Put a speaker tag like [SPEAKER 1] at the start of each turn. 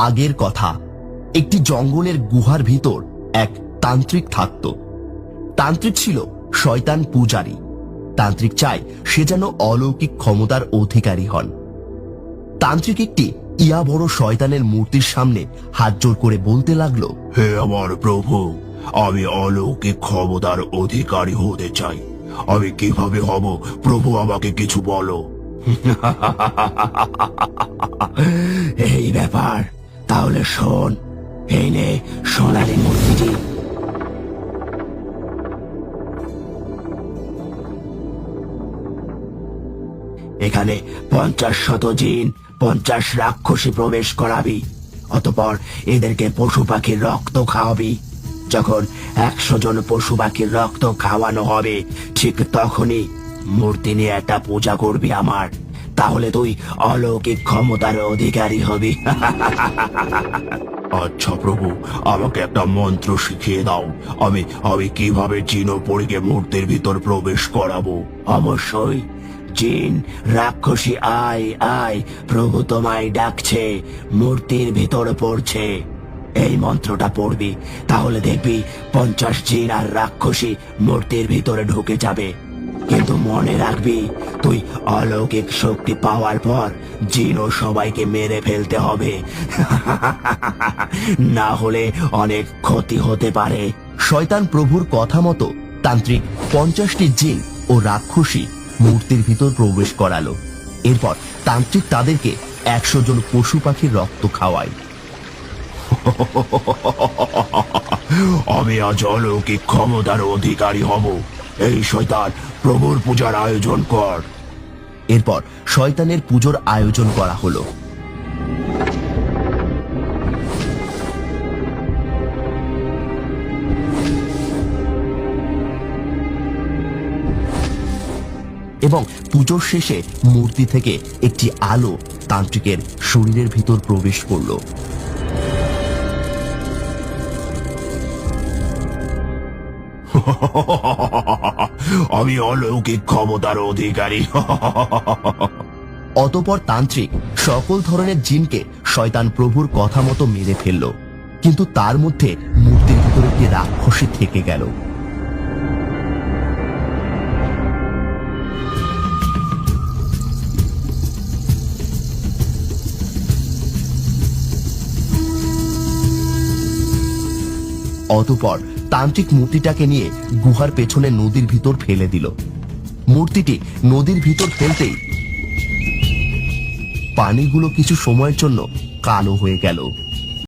[SPEAKER 1] আগের কথা, একটি জঙ্গলের গুহার ভিতর এক তান্ত্রিক থাকত। তান্ত্রিক ছিল শয়তান পূজারী। তান্ত্রিক চায় সে যেন অলৌকিক ক্ষমতার অধিকারী হন। তান্ত্রিক একটি ইয়া বড় শয়তানের মূর্তির সামনে হাত জোর করে বলতে লাগলো,
[SPEAKER 2] হে আমার প্রভু, আমি অলৌকিক ক্ষমতার অধিকারী হতে চাই। আমি কিভাবে হব প্রভু, আমাকে কিছু বলো।
[SPEAKER 1] এই ব্যাপার, তাহলে শোন, এই নে সোনালী মূর্তিটি। এখানে 50 শত জিন, 50 রাক্ষসী প্রবেশ করাবি। অতঃপর এদেরকে পশু পাখির রক্ত খাওয়াবি। যখন 100 জন পশু পাখির রক্ত খাওয়ানো হবে, ঠিক তখনই মূর্তি নিয়ে একটা পূজা করবি আমার। তাহলে তুই অলৌকিক ক্ষমতার অধিকারী হবি।
[SPEAKER 2] আচ্ছা প্রভু, আমাকে একটা মন্ত্র শিখিয়ে দাও। আমি আমি কিভাবে জিন ও পরীকে মূর্তির ভিতর প্রবেশ করাবো?
[SPEAKER 1] অবশ্যই। জিন, রাক্ষসী, আয় আয়, প্রভু তোমায় ডাকছে, মূর্তির ভিতর পড়ছে। এই মন্ত্রটা পড়বি, তাহলে দেখবি 50 জিন আর রাক্ষসী মূর্তির ভিতরে ঢুকে যাবে। কিন্তু মনে রাখবি, তুই অলৌকিক শক্তি পাওয়ার পর জিন ও সবাইকে মেরে ফেলতে হবে। না হলে অনেক ক্ষতি হতে পারে। শয়তান প্রভুর কথা মতো তান্ত্রিক 50টি জিন ও রাক্ষসী মূর্তির ভিতর প্রবেশ করালো। এরপর তান্ত্রিক তাদেরকে 100 জন পশু পাখির রক্ত খাওয়ায়।
[SPEAKER 2] আমি আজ অলৌকিক ক্ষমতার অধিকারী হব। এই শয়তান, প্রভুর পূজার আয়োজন কর।
[SPEAKER 1] এরপর শয়তানের পুজোর আয়োজন করা হলো। এবং পুজোর শেষে মূর্তি থেকে একটি আলো তান্ত্রিকের শরীরের ভিতর প্রবেশ করলো।
[SPEAKER 2] আমি অলৌকিক ক্ষমতার অধিকারী।
[SPEAKER 1] অতঃপর তান্ত্রিক সকল ধরনের জিনকে শয়তান প্রভুর কথা মতো মেরে ফেলল। কিন্তু তার মধ্যে মূর্তির ভিতর একটি রাক্ষসী থেকে গেল। অতঃপর তান্ত্রিক মূর্তিটাকে নিয়ে গুহার পেছনে নদীর ভিতর ফেলে দিল। মূর্তিটি নদীর ভিতর ফেলতেই পানিগুলো কিছু সময়ের জন্য কালো হয়ে গেল।